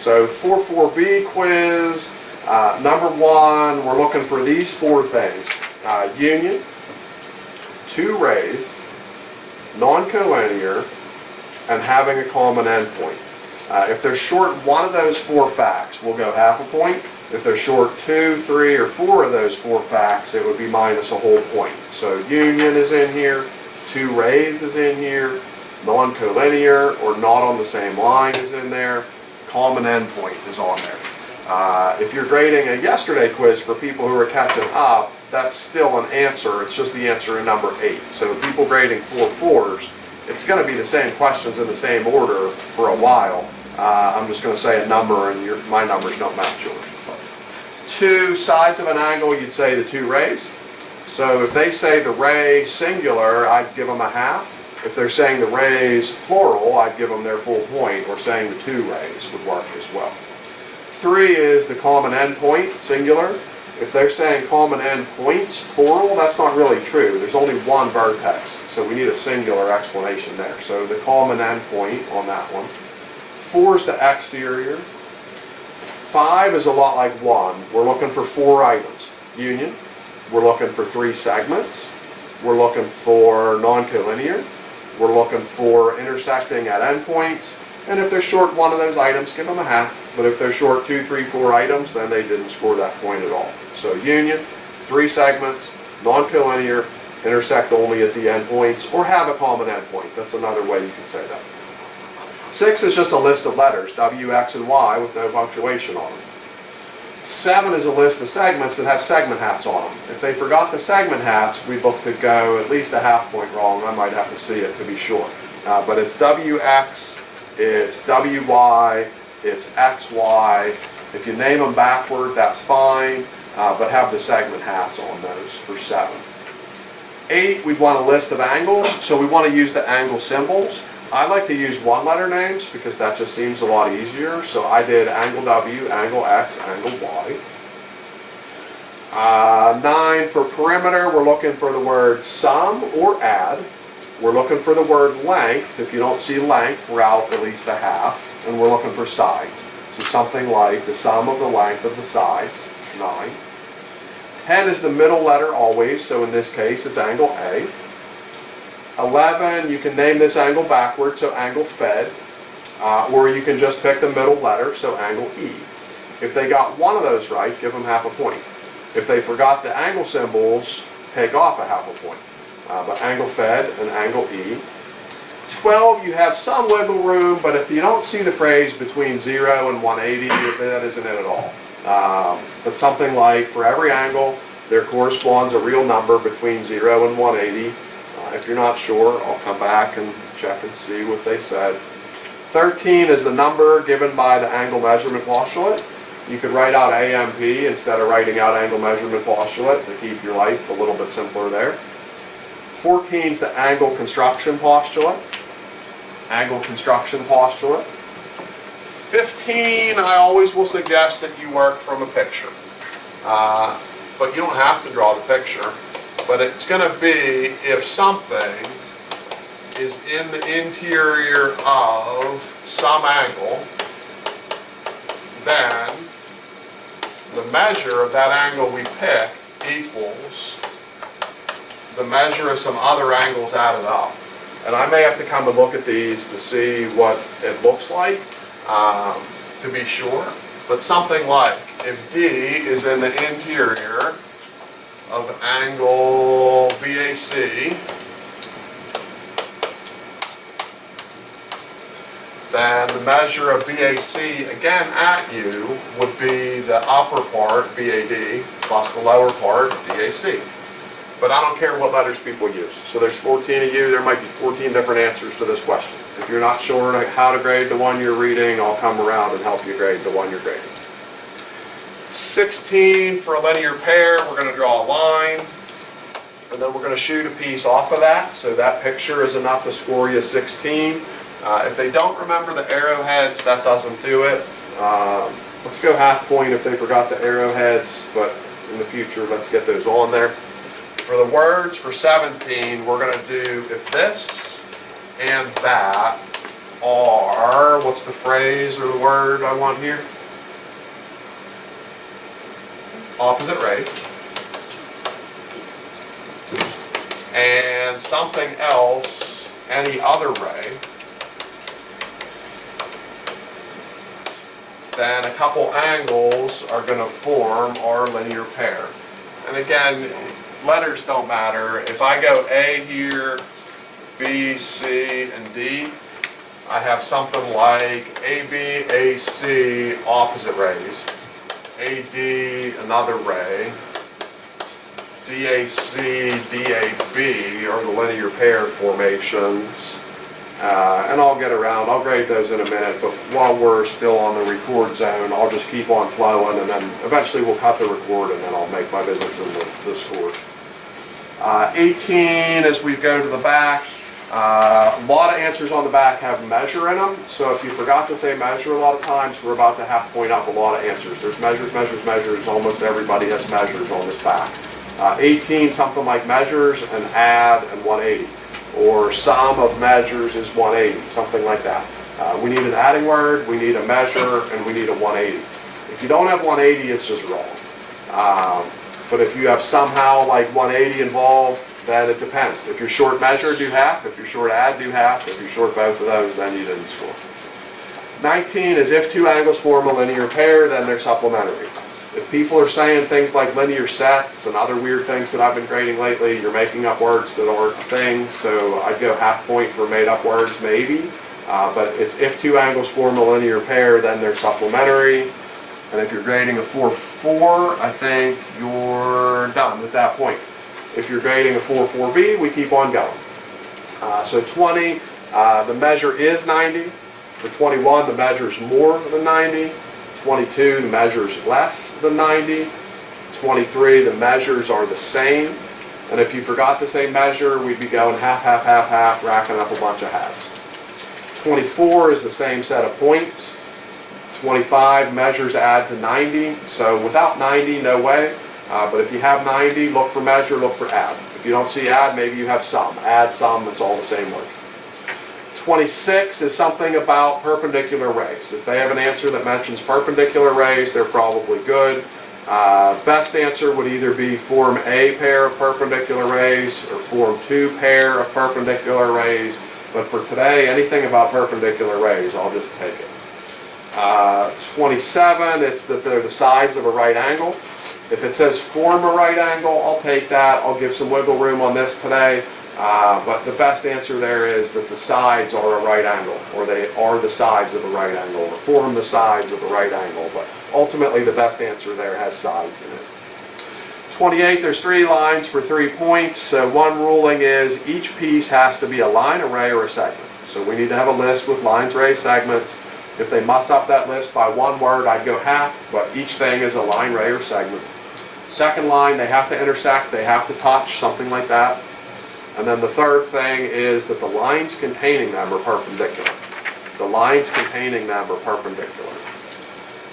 So 4-4B quiz, number 1, we're looking for these 4 things. Union, 2 rays, non-collinear, and having a common endpoint. If they're short one of those 4 facts, we'll go half a point. If they're short 2, 3, or 4 of those 4 facts, it would be minus a whole point. So union is in here, 2 rays is in here, non-collinear or not on the same line is in there, common endpoint is on there. If you're grading a yesterday quiz for people who are catching up, that's still an answer, it's just the answer in number 8. So people grading 4 4s, it's going to be the same questions in the same order for a while. I'm just going to say a number and my numbers don't match yours. 2 sides of an angle, you'd say the 2 rays. So if they say the ray singular, I'd give them a half. If they're saying the rays plural, I'd give them their full point, or saying the 2 rays would work as well. 3 is the common endpoint, singular. If they're saying common endpoints, plural, that's not really true. There's only 1 vertex, so we need a singular explanation there. So the common endpoint on that one. 4 is the exterior. 5 is a lot like 1. We're looking for 4 items. Union. We're looking for 3 segments. We're looking for non-collinear. We're looking for intersecting at endpoints. And if they're short one of those items, give them a half. But if they're short 2, 3, 4 items, then they didn't score that point at all. So union, 3 segments, non-collinear, intersect only at the endpoints, or have a common endpoint. That's another way you can say that. 6 is just a list of letters, W, X, and Y, with no punctuation on them. 7 is a list of segments that have segment hats on them. If they forgot the segment hats, we'd look to go at least a half point wrong. I might have to see it to be sure. But it's WX, it's WY, it's XY. If you name them backward, that's fine, but have the segment hats on those for 7. 8, we'd want a list of angles, so we want to use the angle symbols. I like to use 1-letter names because that just seems a lot easier. So I did angle W, angle X, angle Y. 9, for perimeter, we're looking for the word sum or add. We're looking for the word length. If you don't see length, we're out at least a half. And we're looking for sides. So something like the sum of the length of the sides, 9. 10 is the middle letter always, so in this case it's angle A. 11, you can name this angle backwards, so angle fed, or you can just pick the middle letter, so angle E. If they got one of those right, give them half a point. If they forgot the angle symbols, take off a half a point. But angle fed and angle E. 12, you have some wiggle room, but if you don't see the phrase between 0 and 180, that isn't it at all. But something like, for every angle, there corresponds a real number between 0 and 180. If you're not sure, I'll come back and check and see what they said. 13 is the number given by the angle measurement postulate. You could write out AMP instead of writing out angle measurement postulate to keep your life a little bit simpler there. 14 is the angle construction postulate. Angle construction postulate. 15, I always will suggest that you work from a picture. But you don't have to draw the picture. But it's going to be if something is in the interior of some angle, then the measure of that angle we picked equals the measure of some other angles added up. And I may have to come and look at these to see what it looks like, to be sure. But something like, if D is in the interior of angle BAC, then the measure of BAC, again at U, would be the upper part, BAD, plus the lower part, DAC. But I don't care what letters people use. So there's 14 of you, there might be 14 different answers to this question. If you're not sure how to grade the one you're reading, I'll come around and help you grade the one you're grading. 16, for a linear pair, we're going to draw a line, and then we're going to shoot a piece off of that, so that picture is enough to score you 16. If they don't remember the arrowheads, that doesn't do it. Let's go half point if they forgot the arrowheads, but in the future, let's get those on there. For the words for 17, we're going to do if this and that are, what's the phrase or the word I want here? Opposite rays. And something else, any other ray, then a couple angles are going to form our linear pair. And again, letters don't matter. If I go A here, B, C, and D, I have something like AB, AC, opposite rays. AD, another ray. DAC, DAB are the linear pair formations. And I'll get around, I'll grade those in a minute, but while we're still on the record zone, I'll just keep on flowing, and then eventually we'll cut the record, and then I'll make my visits and the scores. 18, as we go to the back, a lot of answers on the back have measure in them, so if you forgot to say measure a lot of times, we're about to have to point up a lot of answers. There's measures, measures, measures, almost everybody has measures on this back. 18, something like measures, and add, and 180. Or sum of measures is 180, something like that. We need an adding word, we need a measure, and we need a 180. If you don't have 180, it's just wrong. But if you have somehow like 180 involved, then it depends. If you're short measure, do half. If you're short add, do half. If you're short both of those, then you didn't score. 19 is if two angles form a linear pair, then they're supplementary. If people are saying things like linear sets and other weird things that I've been grading lately, you're making up words that aren't a thing, so I'd go half point for made up words maybe. But it's if two angles form a linear pair, then they're supplementary. And if you're grading a 4-4, I think you're done at that point. If you're grading a 4-4B, we keep on going. So 20, the measure is 90. For 21, the measure is more than 90. 22, the measure is less than 90. 23, the measures are the same. And if you forgot the same measure, we'd be going half, half, half, half, racking up a bunch of halves. 24 is the same set of points. 25, measures add to 90. So without 90, no way. But if you have 90, look for measure, look for add. If you don't see add, maybe you have sum. Add, sum, it's all the same word. 26 is something about perpendicular rays. If they have an answer that mentions perpendicular rays, they're probably good. Best answer would either be form A pair of perpendicular rays or form 2 pair of perpendicular rays. But for today, anything about perpendicular rays, I'll just take it. 27, it's that they're the sides of a right angle. If it says form a right angle, I'll take that. I'll give some wiggle room on this today. But the best answer there is that the sides are a right angle, or they are the sides of a right angle, or form the sides of a right angle. But ultimately, the best answer there has sides in it. 28, there's 3 lines for 3 points. So one ruling is each piece has to be a line, a ray, or a segment. So we need to have a list with lines, rays, segments. If they muss up that list by one word, I'd go half, but each thing is a line, ray, or segment. Second line, they have to intersect, they have to touch, something like that. And then the third thing is that the lines containing them are perpendicular. The lines containing them are perpendicular.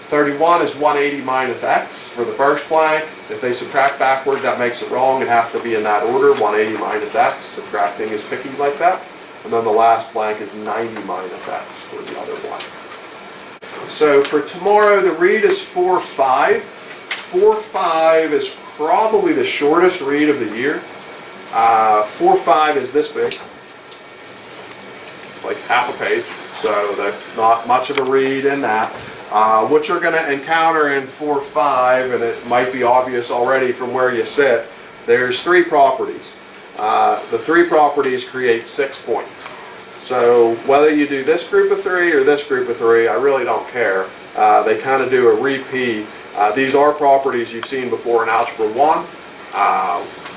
31 is 180 minus x for the first blank. If they subtract backward, that makes it wrong. It has to be in that order, 180 minus x. Subtracting is picky like that. And then the last blank is 90 minus x for the other blank. So for tomorrow, the read is 4-5. 4-5 is probably the shortest read of the year. 4-5 is this big. It's like half a page, so that's not much of a read in that. What you're going to encounter in 4-5, and it might be obvious already from where you sit, there's 3 properties. The 3 properties create 6 points. So whether you do this group of 3 or this group of 3, I really don't care. They kind of do a repeat. These are properties you've seen before in Algebra 1.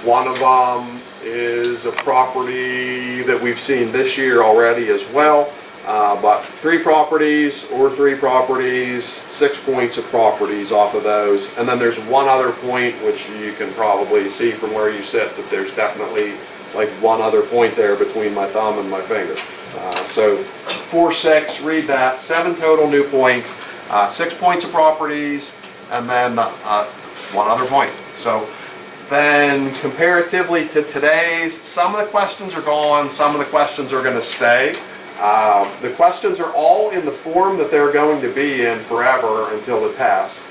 One of them is a property that we've seen this year already as well. But 3 properties or 3 properties, 6 points of properties off of those. And then there's one other point, which you can probably see from where you sit, that there's definitely like one other point there between my thumb and my finger. So 4-6, read that. 7 total new points, 6 points of properties, and then one other point. So then comparatively to today's, some of the questions are gone, some of the questions are going to stay. The questions are all in the form that they're going to be in forever until the test.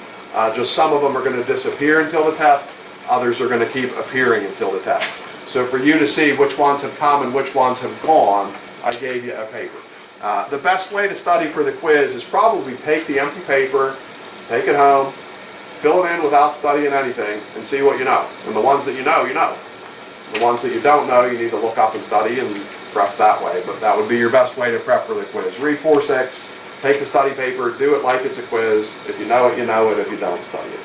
Just some of them are going to disappear until the test, others are going to keep appearing until the test. So for you to see which ones have come and which ones have gone, I gave you a paper. The best way to study for the quiz is probably take the empty paper, take it home, fill it in without studying anything, and see what you know. And the ones that you know, you know. The ones that you don't know, you need to look up and study and prep that way. But that would be your best way to prep for the quiz. Read 4-6, take the study paper, do it like it's a quiz. If you know it, you know it. If you don't, study it.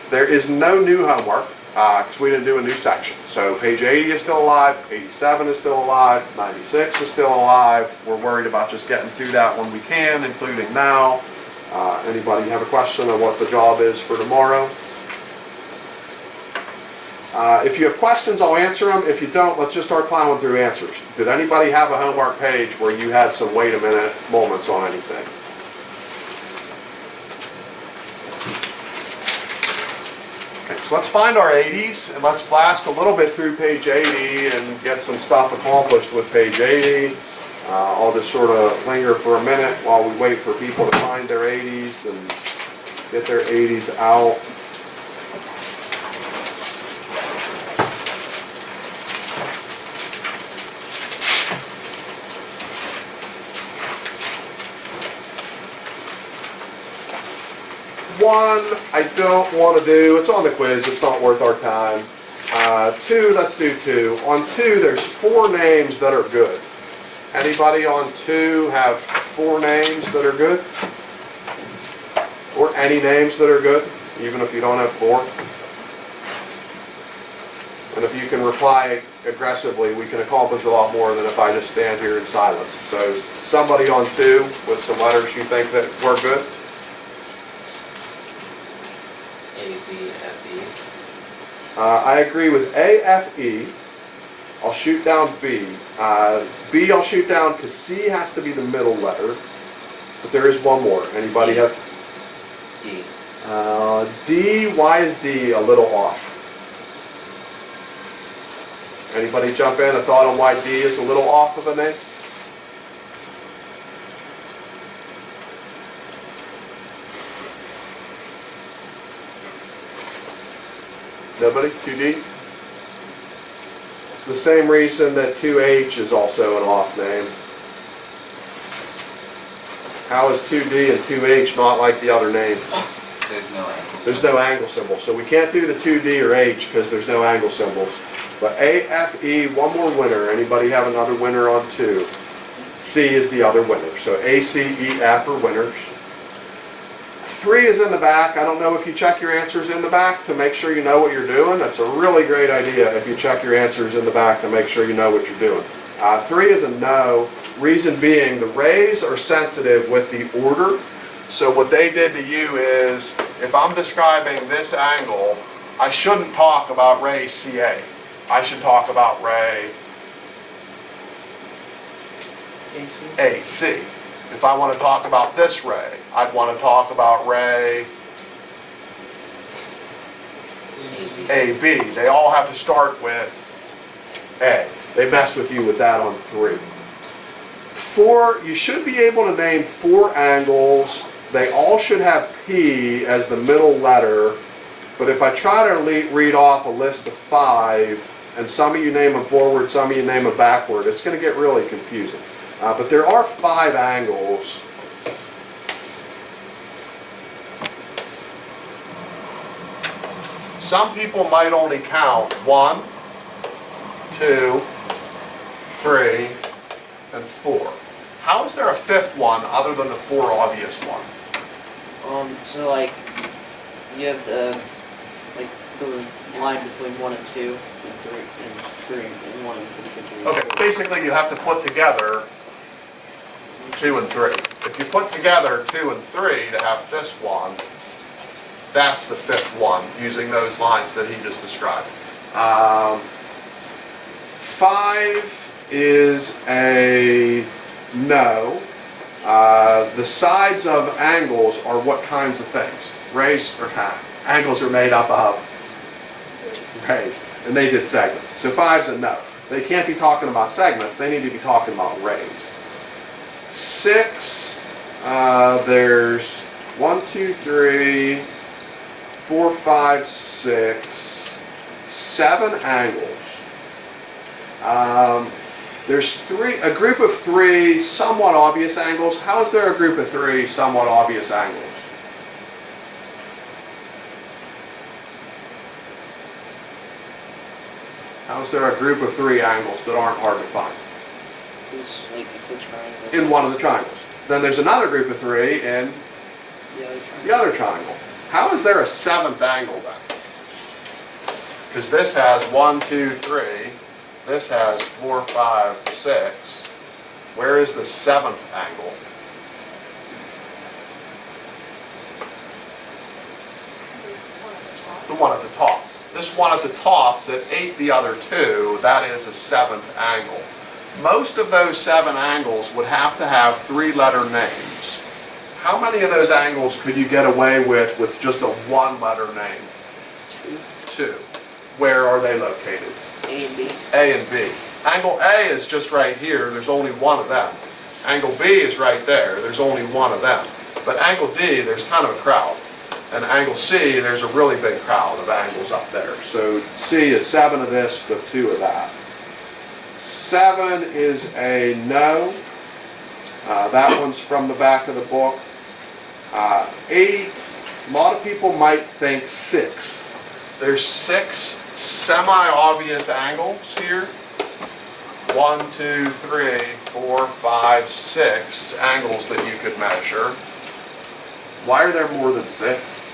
There is no new homework because we didn't do a new section. So page 80 is still alive, 87 is still alive, 96 is still alive. We're worried about just getting through that when we can, including now. Anybody have a question on what the job is for tomorrow? If you have questions, I'll answer them. If you don't, let's just start plowing through answers. Did anybody have a homework page where you had some wait a minute moments on anything? Okay, so let's find our 80s and let's blast a little bit through page 80 and get some stuff accomplished with page 80. I'll just sort of linger for a minute while we wait for people to find their 80s and get their 80s out. One, I don't want to do, it's on the quiz, it's not worth our time. 2, let's do 2. On 2, there's 4 names that are good. Anybody on 2 have 4 names that are good? Or any names that are good, even if you don't have 4? And if you can reply aggressively, we can accomplish a lot more than if I just stand here in silence. So somebody on 2 with some letters you think that were good? I agree with A, F, E. I'll shoot down B. B I'll shoot down because C has to be the middle letter. But there is one more. Anybody have? D. D, why is D a little off? Anybody jump in? A thought on why D is a little off of a name? Nobody? 2D? It's the same reason that 2H is also an off name. How is 2D and 2H not like the other name? There's no angle. There's no angle symbol. So we can't do the 2D or H because there's no angle symbols. But A, F, E, one more winner. Anybody have another winner on 2? C is the other winner. So A, C, E, F are winners. 3 is in the back. I don't know if you check your answers in the back to make sure you know what you're doing. That's a really great idea if you check your answers in the back to make sure you know what you're doing. 3 is a no. Reason being, the rays are sensitive with the order. So what they did to you is, if I'm describing this angle, I shouldn't talk about ray CA. I should talk about ray AC. If I want to talk about this ray, I'd want to talk about ray AB. They all have to start with A. They messed with you with that on 3. 4, you should be able to name 4 angles. They all should have P as the middle letter. But if I try to read off a list of 5, and some of you name them forward, some of you name them backward, it's going to get really confusing. But there are 5 angles. Some people might only count 1, 2, 3, and 4. How is there a 5th one other than the 4 obvious ones? So like, you have the line between 1 and 2, and 3, and 1 and 3. Okay, basically you have to put together 2 and 3. If you put together 2 and 3 to have this one, that's the 5th one, using those lines that he just described. 5 is a no. The sides of angles are what kinds of things? Rays or angles are made up of rays, and they did segments. So 5's a no. They can't be talking about segments, they need to be talking about rays. 6, there's 1, 2, 3, 4, 5, 6, 7 angles. There's a group of 3 somewhat obvious angles. How is there a group of 3 somewhat obvious angles? How is there a group of 3 angles that aren't hard to find? It's like the triangle. In one of the triangles. Then there's another group of 3 in The other triangle. the other triangle. How is there a 7th angle then? Because this has 1, 2, 3. This has 4, 5, 6. Where is the 7th angle? The one at the top. This one at the top that ate the other 2, that is a 7th angle. Most of those 7 angles would have to have 3-letter names. How many of those angles could you get away with just a 1-letter name? 2. Where are they located? A and B. A and B. Angle A is just right here, there's only one of them. Angle B is right there, there's only one of them. But angle D, there's kind of a crowd. And angle C, there's a really big crowd of angles up there. So C is 7 of this, but 2 of that. 7 is a no. That one's from the back of the book. 8, a lot of people might think 6. There's 6 semi-obvious angles here. 1, 2, 3, 4, 5, 6 angles that you could measure. Why are there more than 6?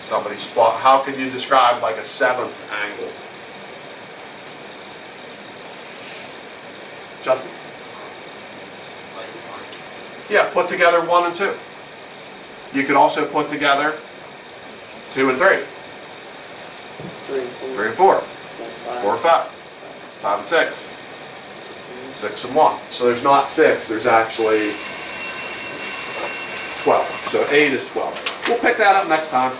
Somebody spot, how could you describe like a 7th angle? Justin? Yeah, put together 1 and 2. You could also put together 2 and 3. 3 and 4. 3 and 4. 4 4 and 5. 5 and 6. 6 and 1. So there's not 6, there's actually 12. So 8 is 12. We'll pick that up next time.